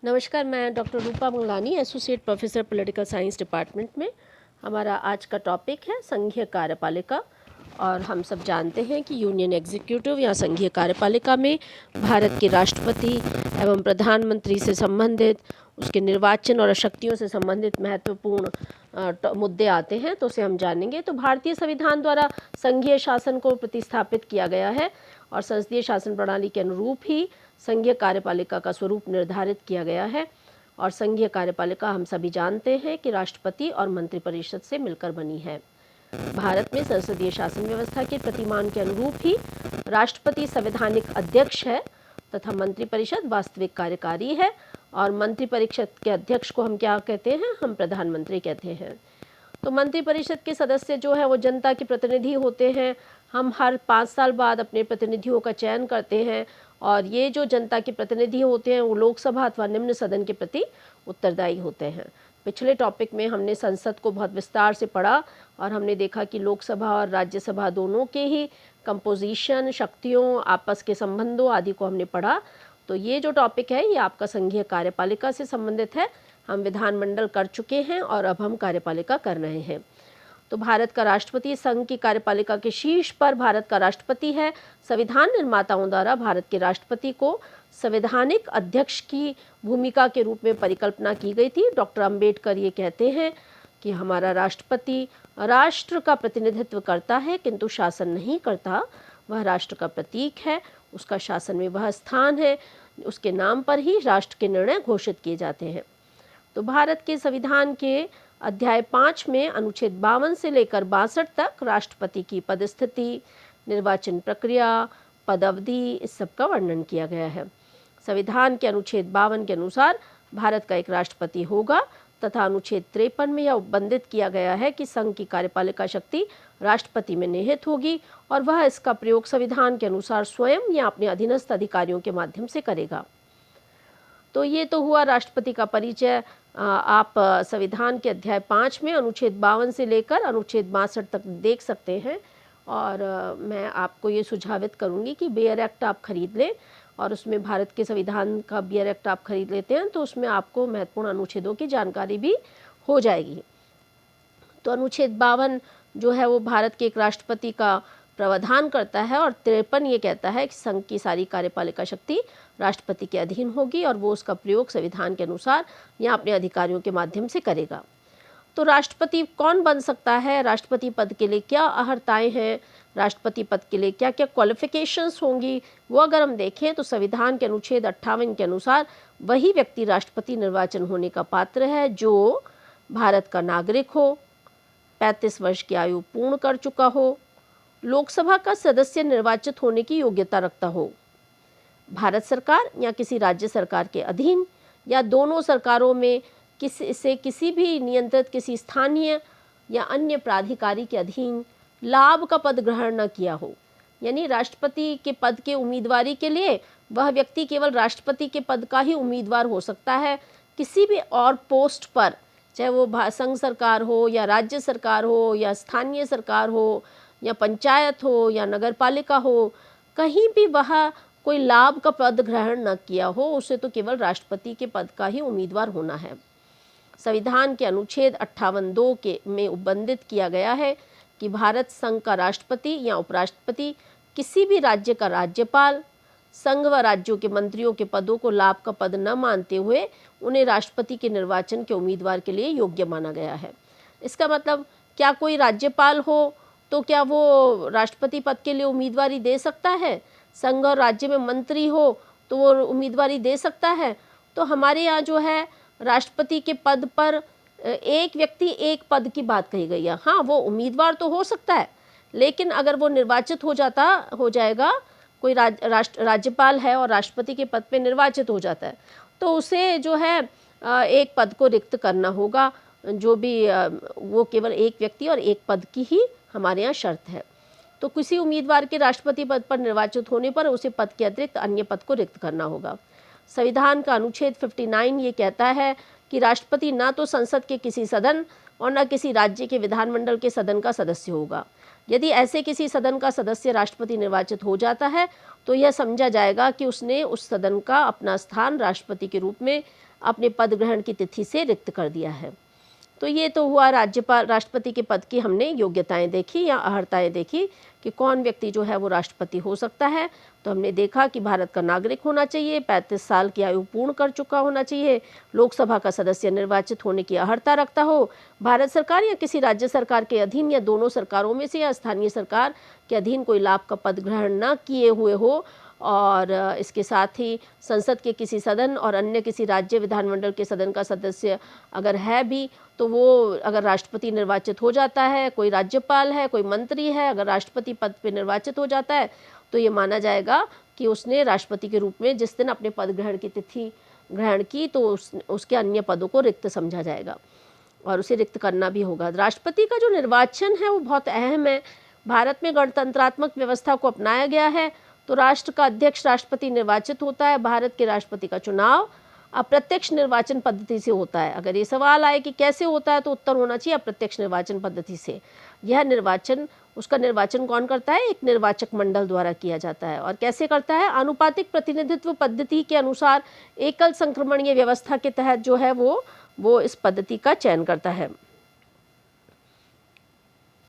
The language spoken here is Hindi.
नमस्कार, मैं doctor Rupa Mangalani, associate professor political science department में। हमारा आज का टॉपिक है संघीय कार्यपालिका। और हम सब जानते हैं कि यूनियन एग्जीक्यूटिव या संघीय कार्यपालिका में भारत के राष्ट्रपति एवं प्रधानमंत्री से संबंधित, उसके निर्वाचन और शक्तियों से संबंधित महत्वपूर्ण मुद्दे आते हैं, तो उसे हम जानेंगे। तो भारतीय संविधान द्वारा संघीय शासन को प्रतिस्थापित किया गया है और संसदीय शासन प्रणाली के अनुरूप ही संघीय कार्यपालिका का स्वरूप निर्धारित किया गया है। और संघीय कार्यपालिका हम सभी जानते हैं कि राष्ट्रपति और मंत्रिपरिषद से मिलकर बनी है। भारत में संसदीय शासन व्यवस्था के प्रतिमान के अनुरूप ही राष्ट्रपति संवैधानिक अध्यक्ष है तथा मंत्रिपरिषद वास्तविक कार्यकारी है। और मंत्रिपरिषद के अध्यक्ष को हम क्या कहते हैं? हम प्रधानमंत्री कहते हैं। तो मंत्रिपरिषद के सदस्य जो है वो जनता के प्रतिनिधि होते हैं। हम हर 5 साल बाद अपने प्रतिनिधियों का चयन करते हैं और ये जो जनता के प्रतिनिधि होते हैं वो लोकसभा अथवा निम्न सदन के प्रति उत्तरदायी होते हैं। पिछले टॉपिक में हमने संसद को बहुत विस्तार से पढ़ा और हमने देखा कि लोकसभा और राज्यसभा दोनों के ही कंपोजिशन, शक्तियों, आपस के संबंधों आदि को हमने पढ़ा। तो ये जो टॉपिक है ये आपका संघीय कार्यपालिका से संबंधित है। हम विधानमंडल कर चुके हैं और अब हम कार्यपालिका कर रहे हैं। तो भारत का राष्ट्रपति संघ की कार्यपालिका के शीर्ष पर भारत का राष्ट्रपति है। संविधान निर्माताओं द्वारा भारत के राष्ट्रपति को संवैधानिक अध्यक्ष की भूमिका के रूप में परिकल्पना की गई थी। डॉक्टर अंबेडकर ये कहते हैं कि हमारा राष्ट्रपति राष्ट्र का प्रतिनिधित्व करता है किंतु शासन नहीं करता। वह राष्ट्र का प्रतीक है, उसका शासन में वह स्थान है, उसके नाम पर ही राष्ट्र के निर्णय घोषित किए जाते हैं। तो भारत के संविधान के अध्याय 5 में अनुच्छेद 52 से लेकर 62 तक राष्ट्रपति की पदस्थिति, निर्वाचन प्रक्रिया, पद अवधि, इस सब का वर्णन किया गया है। संविधान के अनुच्छेद 52 के अनुसार भारत का एक राष्ट्रपति होगा तथा अनुच्छेद 53 में यह उपबंधित किया गया है कि संघ की कार्यपालिका शक्ति राष्ट्रपति में निहित होगी और वह इसका प्रयोग संविधान के अनुसार स्वयं या अपने अधीनस्थ अधिकारियों के माध्यम से करेगा। तो ये तो हुआ राष्ट्रपति का परिचय। आप संविधान के अध्याय 5 में अनुच्छेद 52 से लेकर अनुच्छेद 62 तक देख सकते हैं। और मैं आपको ये सुझावित करूँगी कि बेयर एक्ट आप खरीद लें और उसमें भारत के संविधान का बेयर एक्ट आप खरीद लेते हैं तो उसमें आपको महत्वपूर्ण अनुच्छेदों की जानकारी भी हो जाएगी। तो अनुच्छेद 52 जो है वो भारत के एक राष्ट्रपति का प्रावधान करता है और 53 ये कहता है कि संघ की सारी कार्यपालिका शक्ति राष्ट्रपति के अधीन होगी और वो उसका प्रयोग संविधान के अनुसार या अपने अधिकारियों के माध्यम से करेगा। तो राष्ट्रपति कौन बन सकता है? राष्ट्रपति पद के लिए क्या अहर्ताएं हैं? राष्ट्रपति पद के लिए क्या क्या क्वालिफिकेशंस होंगी? वो अगर हम देखें तो संविधान के अनुच्छेद 58 के अनुसार वही व्यक्ति राष्ट्रपति निर्वाचन होने का पात्र है जो भारत का नागरिक हो, 35 वर्ष की आयु पूर्ण कर चुका हो, लोकसभा का सदस्य निर्वाचित होने की योग्यता रखता हो, भारत सरकार या किसी राज्य सरकार के अधीन या दोनों सरकारों में किसी भी नियंत्रित किसी स्थानीय या अन्य प्राधिकारी के अधीन लाभ का पद ग्रहण न किया हो। यानी राष्ट्रपति के पद के उम्मीदवारी के लिए वह व्यक्ति केवल राष्ट्रपति के पद का ही उम्मीदवार हो सकता है। किसी भी और पोस्ट पर, चाहे वो संघ सरकार हो या राज्य सरकार हो या स्थानीय सरकार हो या पंचायत हो या नगर पालिका हो, कहीं भी वह कोई लाभ का पद ग्रहण न किया हो, उसे तो केवल राष्ट्रपति के पद का ही उम्मीदवार होना है। संविधान के अनुच्छेद 58(2) के में उपबंधित किया गया है कि भारत संघ का राष्ट्रपति या उपराष्ट्रपति किसी भी राज्य का राज्यपाल संघ व राज्यों के मंत्रियों के पदों को लाभ का पद न मानते हुए उन्हें राष्ट्रपति के निर्वाचन के उम्मीदवार के लिए योग्य माना गया है। इसका मतलब क्या कोई राज्यपाल हो तो क्या वो राष्ट्रपति पद के लिए उम्मीदवारी दे सकता है? संघ और राज्य में मंत्री हो तो वो उम्मीदवारी दे सकता है? तो हमारे यहाँ जो है राष्ट्रपति के पद पर एक व्यक्ति एक पद की बात कही गई है। हाँ, वो उम्मीदवार तो हो सकता है, लेकिन अगर वो निर्वाचित हो जाएगा, कोई राज्यपाल है और राष्ट्रपति के पद पे निर्वाचित हो जाता है, तो उसे जो है एक पद को रिक्त करना होगा। जो भी वो केवल एक व्यक्ति और एक पद की ही हमारे यहाँ शर्त है। तो किसी उम्मीदवार के राष्ट्रपति पद पर निर्वाचित होने पर उसे पद के अतिरिक्त अन्य पद को रिक्त करना होगा। संविधान का अनुच्छेद 59 ये कहता है कि राष्ट्रपति ना तो संसद के किसी सदन और न किसी राज्य के विधानमंडल के सदन का सदस्य होगा। यदि ऐसे किसी सदन का सदस्य राष्ट्रपति निर्वाचित हो जाता है तो यह समझा जाएगा कि उसने उस सदन का अपना स्थान राष्ट्रपति के रूप में अपने पद ग्रहण की तिथि से रिक्त कर दिया है। तो ये तो हुआ राज्यपाल राष्ट्रपति के पद की हमने योग्यताएं देखी या अर्हताएं देखी कि कौन व्यक्ति जो है वो राष्ट्रपति हो सकता है। तो हमने देखा कि भारत का नागरिक होना चाहिए, 35 साल की आयु पूर्ण कर चुका होना चाहिए, लोकसभा का सदस्य निर्वाचित होने की अर्हता रखता हो, भारत सरकार या किसी राज्य सरकार के अधीन या दोनों सरकारों में से या स्थानीय सरकार के अधीन कोई लाभ का पद ग्रहण न किए हुए हो, और इसके साथ ही संसद के किसी सदन और अन्य किसी राज्य विधानमंडल के सदन का सदस्य अगर है भी तो वो अगर राष्ट्रपति निर्वाचित हो जाता है, कोई राज्यपाल है, कोई मंत्री है, अगर राष्ट्रपति पद पे निर्वाचित हो जाता है तो ये माना जाएगा कि उसने राष्ट्रपति के रूप में जिस दिन अपने पद ग्रहण की तिथि ग्रहण की तो उसके अन्य पदों को रिक्त समझा जाएगा और उसे रिक्त करना भी होगा। राष्ट्रपति का जो निर्वाचन है वो बहुत अहम है। भारत में गणतंत्रात्मक व्यवस्था को अपनाया गया है तो राष्ट्र का अध्यक्ष राष्ट्रपति निर्वाचित होता है। भारत के राष्ट्रपति का चुनाव अप्रत्यक्ष निर्वाचन पद्धति से होता है। अगर ये सवाल आए कि कैसे होता है तो उत्तर होना चाहिए अप्रत्यक्ष निर्वाचन पद्धति से। यह निर्वाचन, उसका निर्वाचन कौन करता है? एक निर्वाचक मंडल द्वारा किया जाता है। और कैसे करता है? आनुपातिक प्रतिनिधित्व पद्धति के अनुसार एकल संक्रमणीय व्यवस्था के तहत जो है वो इस पद्धति का चयन करता है।